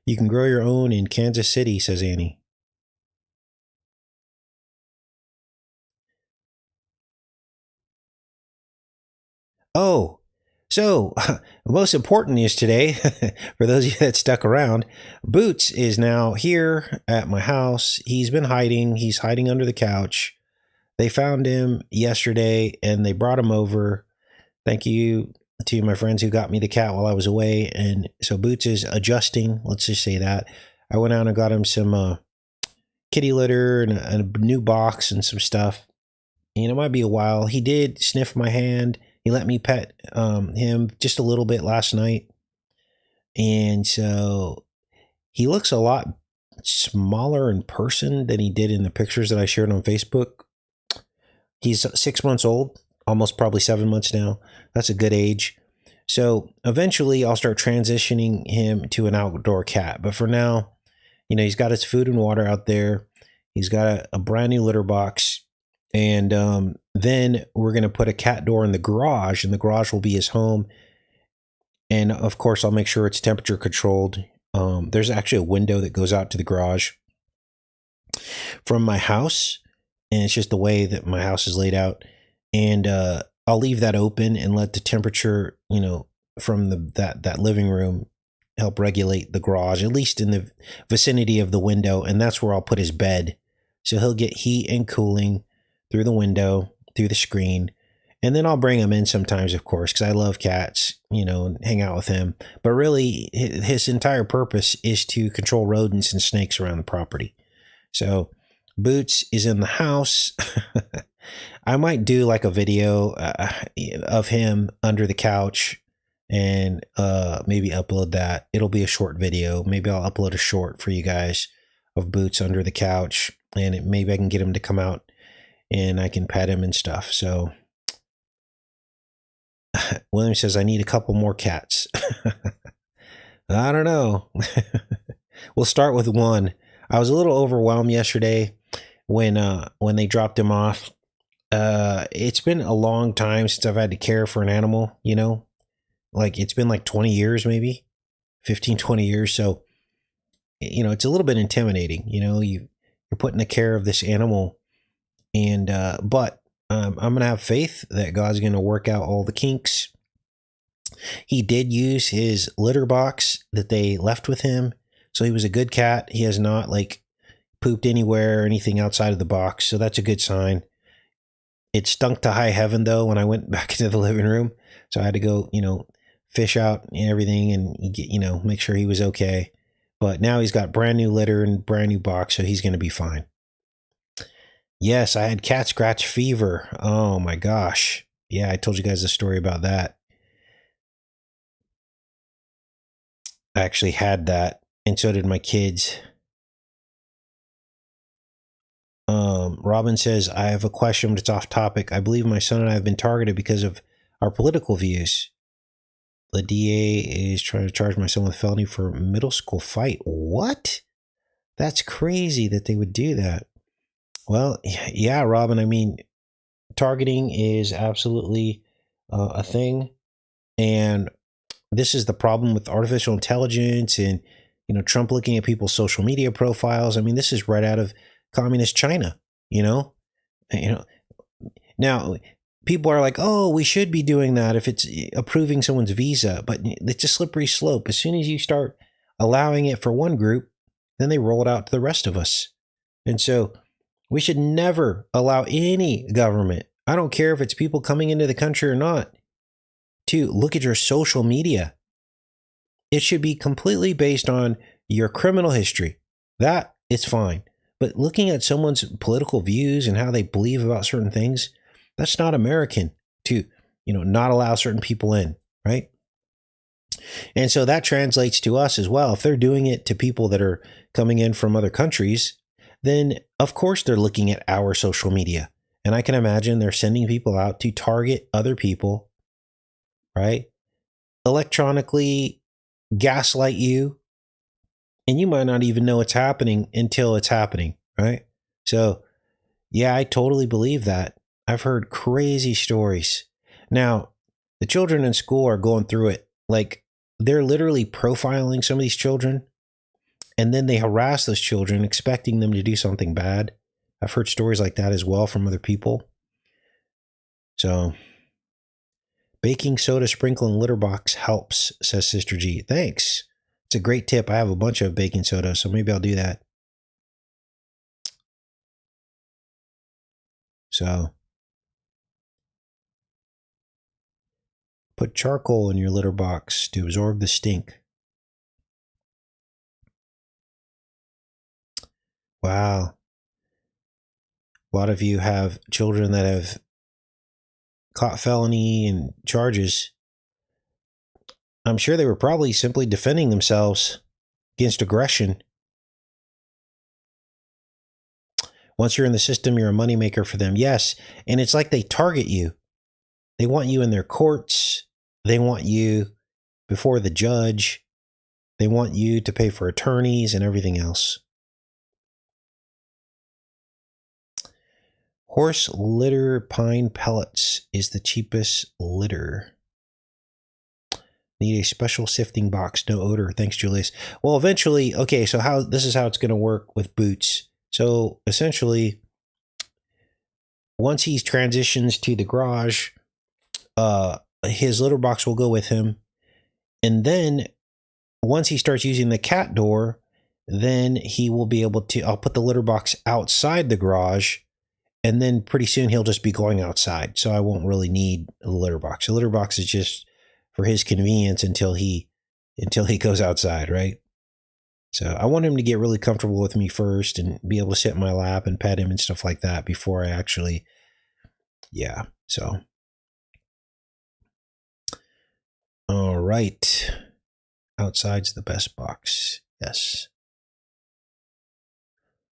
You can grow your own in Kansas City, says Annie. Oh, so most important news today, for those of you that stuck around, Boots is now here at my house. He's been hiding. He's hiding under the couch. They found him yesterday and they brought him over. Thank you to my friends who got me the cat while I was away. And so Boots is adjusting. Let's just say that. I went out and got him some kitty litter and a new box and some stuff. It might be a while. He did sniff my hand. He let me pet him just a little bit last night. And so he looks a lot smaller in person than he did in the pictures that I shared on Facebook. He's 6 months old, almost probably 7 months now. That's a good age. So eventually I'll start transitioning him to an outdoor cat. But for now, he's got his food and water out there. He's got a brand new litter box. And then we're going to put a cat door in the garage, and the garage will be his home. And of course, I'll make sure it's temperature controlled. There's actually a window that goes out to the garage from my house, and it's just the way that my house is laid out. And I'll leave that open and let the temperature, from that living room help regulate the garage, at least in the vicinity of the window. And that's where I'll put his bed. So he'll get heat and cooling through the window, through the screen. And then I'll bring him in sometimes, of course, because I love cats, and hang out with him. But really, his entire purpose is to control rodents and snakes around the property. So Boots is in the house. I might do like a video of him under the couch and maybe upload that. It'll be a short video. Maybe I'll upload a short for you guys of Boots under the couch, and maybe I can get him to come out and I can pet him and stuff. So William says, I need a couple more cats. I don't know. We'll start with one. I was a little overwhelmed yesterday when they dropped him off. It's been a long time since I've had to care for an animal, like it's been like 20 years, maybe 15, 20 years. So, it's a little bit intimidating, you're putting the care of this animal, and, but I'm going to have faith that God's going to work out all the kinks. He did use his litter box that they left with him. So he was a good cat. He has not like pooped anywhere or anything outside of the box. So that's a good sign. It stunk to high heaven though when I went back into the living room. So I had to go, fish out and everything and get, make sure he was okay. But now he's got brand new litter and brand new box. So he's going to be fine. Yes, I had cat scratch fever. Oh my gosh. Yeah, I told you guys a story about that. I actually had that, and so did my kids. Robin says, I have a question, but it's off topic. I believe my son and I have been targeted because of our political views. The DA is trying to charge my son with felony for middle school fight. What? That's crazy that they would do that. Well, yeah, Robin, I mean, targeting is absolutely a thing. And this is the problem with artificial intelligence and, Trump looking at people's social media profiles. I mean, this is right out of communist China, Now, people are like, oh, we should be doing that if it's approving someone's visa. But it's a slippery slope. As soon as you start allowing it for one group, then they roll it out to the rest of us. And so we should never allow any government, I don't care if it's people coming into the country or not, to look at your social media. It should be completely based on your criminal history. That is fine. But looking at someone's political views and how they believe about certain things, that's not American to, not allow certain people in, right? And so that translates to us as well. If they're doing it to people that are coming in from other countries, then of course they're looking at our social media. And I can imagine they're sending people out to target other people, right? Electronically gaslight you. And you might not even know it's happening until it's happening, right? So, yeah, I totally believe that. I've heard crazy stories. Now, the children in school are going through it. Like, they're literally profiling some of these children, and then they harass those children, expecting them to do something bad. I've heard stories like that as well from other people. So, baking soda sprinkle in litter box helps, says Sister G. Thanks. It's a great tip. I have a bunch of baking soda, so maybe I'll do that. So, put charcoal in your litter box to absorb the stink. Wow. A lot of you have children that have caught felony and charges. I'm sure they were probably simply defending themselves against aggression. Once you're in the system, you're a moneymaker for them. Yes. And it's like they target you. They want you in their courts. They want you before the judge. They want you to pay for attorneys and everything else. Horse litter pine pellets is the cheapest litter. Need a special sifting box, no odor. Thanks, Julius. Well, eventually, okay, so this is how it's going to work with boots. So essentially, once he transitions to the garage, his litter box will go with him. And then once he starts using the cat door, then he will be able to, I'll put the litter box outside the garage, and then pretty soon he'll just be going outside. So I won't really need a litter box. The litter box is just for his convenience until he goes outside, right? So I want him to get really comfortable with me first and be able to sit in my lap and pet him and stuff like that before I actually, yeah. So, all right. Outside's the best box. Yes.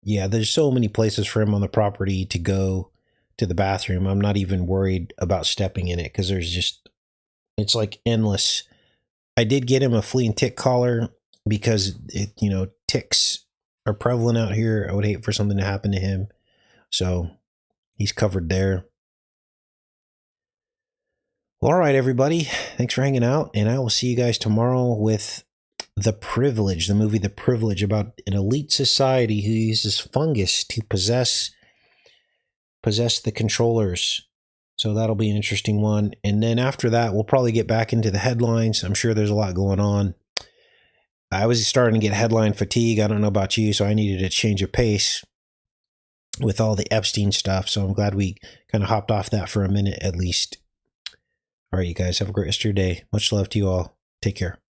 Yeah, there's so many places for him on the property to go to the bathroom. I'm not even worried about stepping in it because it's like endless. I did get him a flea and tick collar because ticks are prevalent out here. I would hate for something to happen to him. So he's covered there. All right, everybody. Thanks for hanging out. And I will see you guys tomorrow with The Privilege, the movie The Privilege, about an elite society who uses fungus to possess the controllers. So that'll be an interesting one. And then after that, we'll probably get back into the headlines. I'm sure there's a lot going on. I was starting to get headline fatigue. I don't know about you, so I needed a change of pace with all the Epstein stuff. So I'm glad we kind of hopped off that for a minute at least. All right, you guys, have a great rest of your day. Much love to you all. Take care.